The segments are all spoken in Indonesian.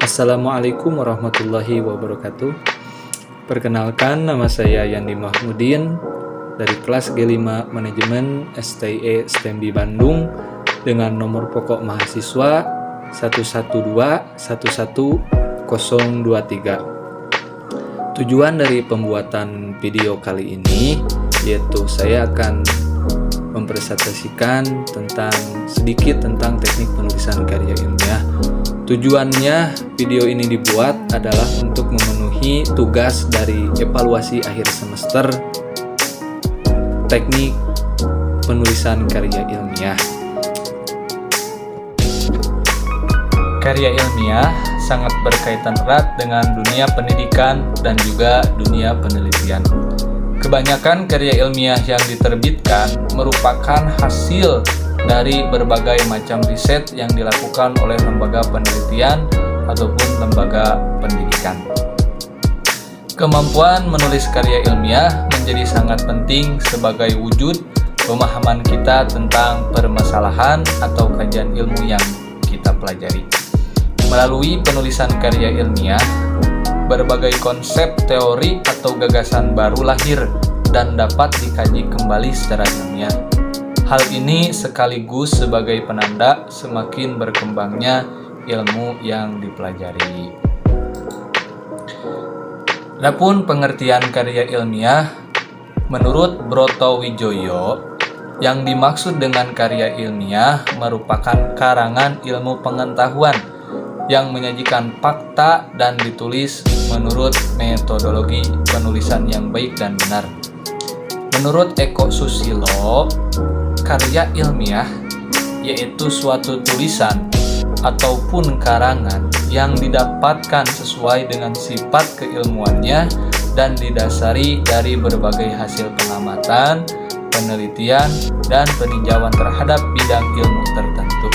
Assalamualaikum warahmatullahi wabarakatuh. Perkenalkan, nama saya Yandi Mahmudin dari kelas G5 Manajemen STE STEMB Bandung dengan nomor pokok mahasiswa 112111023. Tujuan dari pembuatan video kali ini yaitu saya akan mempresentasikan sedikit tentang teknik penulisan karya ilmiah. Tujuannya video ini dibuat adalah untuk memenuhi tugas dari evaluasi akhir semester teknik penulisan karya ilmiah. Karya ilmiah sangat berkaitan erat dengan dunia pendidikan dan juga dunia penelitian. Kebanyakan karya ilmiah yang diterbitkan merupakan hasil dari berbagai macam riset yang dilakukan oleh lembaga penelitian ataupun lembaga pendidikan. Kemampuan menulis karya ilmiah menjadi sangat penting sebagai wujud pemahaman kita tentang permasalahan atau kajian ilmu yang kita pelajari. Melalui penulisan karya ilmiah, berbagai konsep teori atau gagasan baru lahir dan dapat dikaji kembali secara ilmiah. Hal ini sekaligus sebagai penanda semakin berkembangnya ilmu yang dipelajari. Adapun pengertian karya ilmiah, menurut Broto Wijoyo, yang dimaksud dengan karya ilmiah merupakan karangan ilmu pengetahuan yang menyajikan fakta dan ditulis menurut metodologi penulisan yang baik dan benar. Menurut Eko Susilo, karya ilmiah yaitu suatu tulisan ataupun karangan yang didapatkan sesuai dengan sifat keilmuannya dan didasari dari berbagai hasil pengamatan, penelitian, dan peninjauan terhadap bidang ilmu tertentu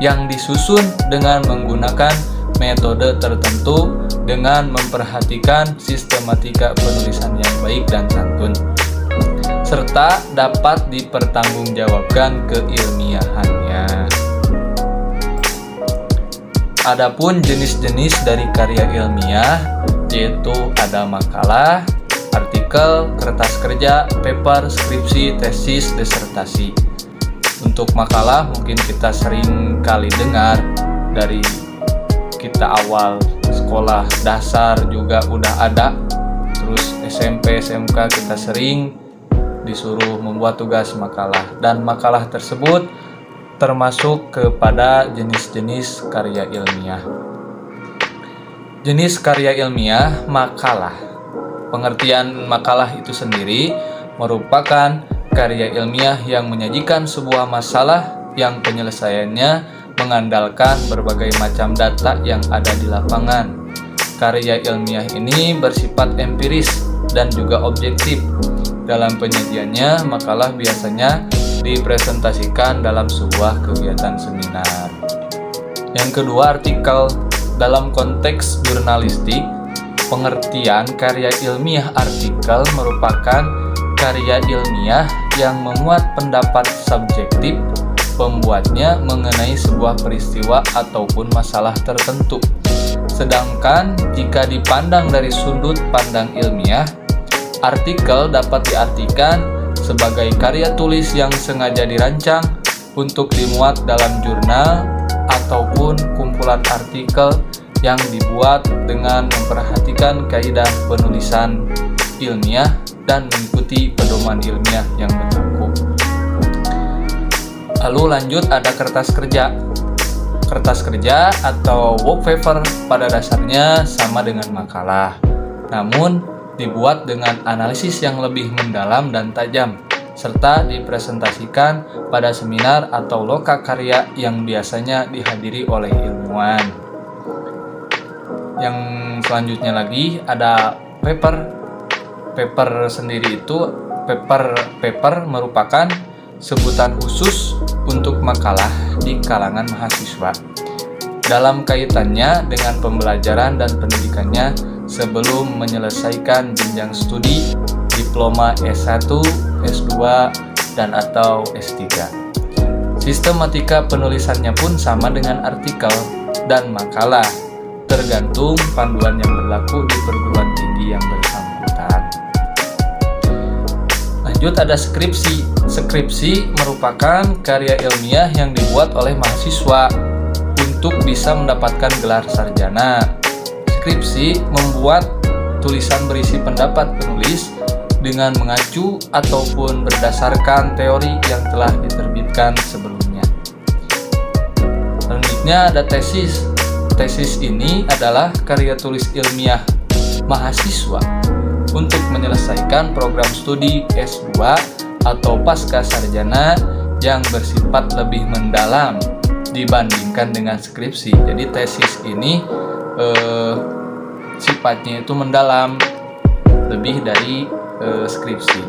yang disusun dengan menggunakan metode tertentu dengan memperhatikan sistematika penulisan yang baik dan santun, serta dapat dipertanggungjawabkan keilmiahannya. Adapun jenis-jenis dari karya ilmiah yaitu ada makalah, artikel, kertas kerja, paper, skripsi, tesis, disertasi. Untuk makalah mungkin kita sering kali dengar dari kita awal sekolah dasar juga udah ada, terus SMP, SMK kita sering disuruh membuat tugas makalah, dan makalah tersebut termasuk kepada jenis-jenis karya ilmiah. Jenis karya ilmiah makalah. Pengertian makalah itu sendiri merupakan karya ilmiah yang menyajikan sebuah masalah yang penyelesaiannya mengandalkan berbagai macam data yang ada di lapangan. Karya ilmiah ini bersifat empiris dan juga objektif. Dalam penyajiannya, makalah biasanya dipresentasikan dalam sebuah kegiatan seminar. Yang kedua, artikel. Dalam konteks jurnalistik, pengertian karya ilmiah artikel merupakan karya ilmiah yang memuat pendapat subjektif pembuatnya mengenai sebuah peristiwa ataupun masalah tertentu. Sedangkan jika dipandang dari sudut pandang ilmiah, artikel dapat diartikan sebagai karya tulis yang sengaja dirancang untuk dimuat dalam jurnal ataupun kumpulan artikel yang dibuat dengan memperhatikan kaidah penulisan ilmiah dan mengikuti pedoman ilmiah yang berlaku. Lalu lanjut ada kertas kerja. Kertas kerja atau work paper pada dasarnya sama dengan makalah, namun dibuat dengan analisis yang lebih mendalam dan tajam, serta dipresentasikan pada seminar atau loka karya yang biasanya dihadiri oleh ilmuwan. Yang selanjutnya lagi ada paper. Paper sendiri itu paper merupakan sebutan khusus untuk makalah di kalangan mahasiswa dalam kaitannya dengan pembelajaran dan pendidikannya sebelum menyelesaikan jenjang studi diploma S1, S2, dan atau S3. Sistematika penulisannya pun sama dengan artikel dan makalah, tergantung panduan yang berlaku di perguruan tinggi yang bersangkutan. Lanjut ada skripsi. Skripsi merupakan karya ilmiah yang dibuat oleh mahasiswa untuk bisa mendapatkan gelar sarjana. Skripsi membuat tulisan berisi pendapat penulis dengan mengacu ataupun berdasarkan teori yang telah diterbitkan sebelumnya. Selanjutnya ada tesis. Tesis ini adalah karya tulis ilmiah mahasiswa untuk menyelesaikan program studi S2 atau pasca sarjana yang bersifat lebih mendalam dibandingkan dengan skripsi. Jadi tesis ini sifatnya itu mendalam lebih dari skripsi.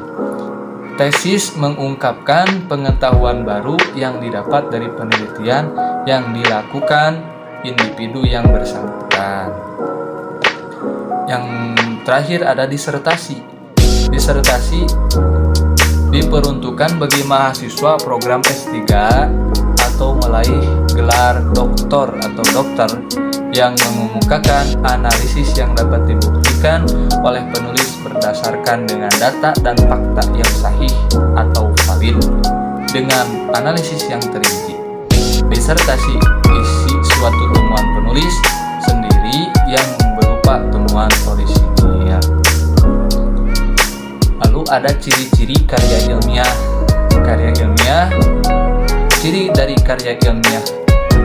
Tesis mengungkapkan pengetahuan baru yang didapat dari penelitian yang dilakukan individu yang bersangkutan. Yang terakhir ada disertasi. Disertasi diperuntukkan bagi mahasiswa program S3 atau meraih gelar doktor atau dokter yang mengemukakan analisis yang dapat dibuktikan oleh penulis berdasarkan dengan data dan fakta yang sahih atau valid dengan analisis yang terinci. Disertasi isi suatu temuan penulis sendiri yang berupa temuan orisinil. Lalu ada ciri-ciri karya ilmiah. Karya ilmiah, ciri dari karya ilmiah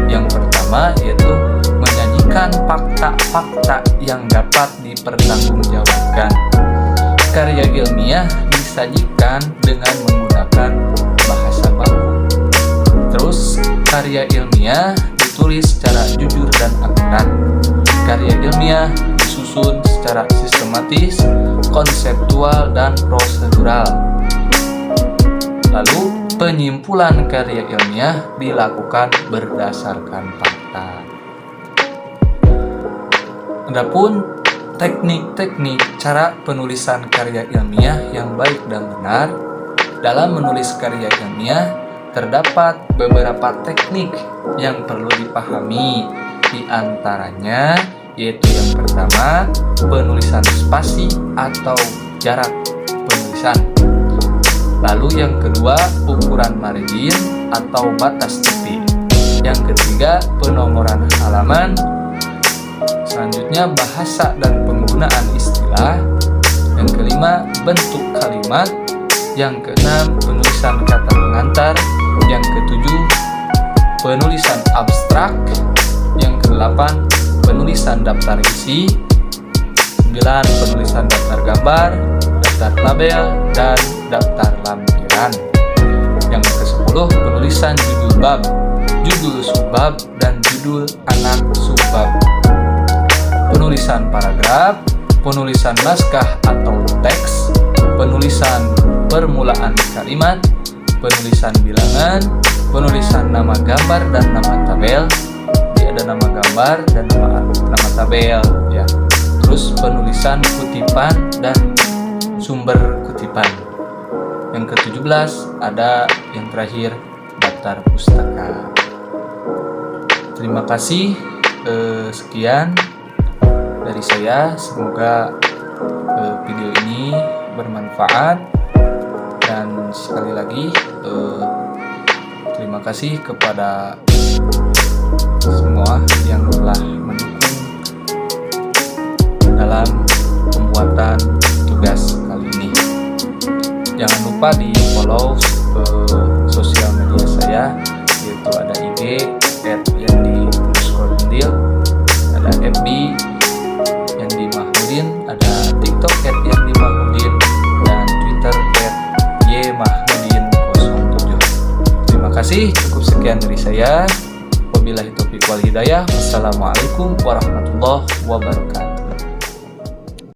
yang pertama yaitu menyajikan fakta-fakta yang dapat dipertanggungjawabkan. Karya ilmiah disajikan dengan menggunakan bahasa baku. Terus karya ilmiah ditulis secara jujur dan akurat. Karya ilmiah disusun secara sistematis, konseptual, dan prosedural. Lalu penyimpulan karya ilmiah dilakukan berdasarkan fakta. Adapun teknik-teknik cara penulisan karya ilmiah yang baik dan benar. Dalam menulis karya ilmiah terdapat beberapa teknik yang perlu dipahami. Di antaranya yaitu yang pertama, penulisan spasi atau jarak penulisan. Lalu yang kedua, ukuran margin atau batas titik. Yang ketiga, penomoran halaman. Selanjutnya, bahasa dan penggunaan istilah. Yang kelima, bentuk kalimat. Yang keenam, penulisan kata pengantar. Yang ketujuh, penulisan abstrak. Yang kedelapan, penulisan daftar isi. 9, penulisan daftar gambar, daftar label, dan daftar lampiran. Yang ke-10, penulisan judul bab, judul subbab, dan judul anak subbab. Penulisan paragraf, penulisan naskah atau teks, penulisan permulaan kalimat, penulisan bilangan, penulisan nama gambar dan nama tabel. Ada nama gambar dan nama tabel ya. Terus penulisan kutipan dan sumber kutipan. Yang ke-17 ada yang terakhir daftar pustaka. Terima kasih, sekian dari saya. Semoga video ini bermanfaat, dan sekali lagi terima kasih kepada semua yang telah mendukung dalam pembuatan tugas kali ini. Jangan lupa di follow sosial media saya, yaitu ada IG @yandi_mendil, ada FB Yandi Mahmudin, ada TikTok @yandimahmudin, dan Twitter @ymahmudin07. Terima kasih, cukup sekian dari saya. Wabillahi taufiq wal hidayah. Wassalamualaikum warahmatullahi wabarakatuh.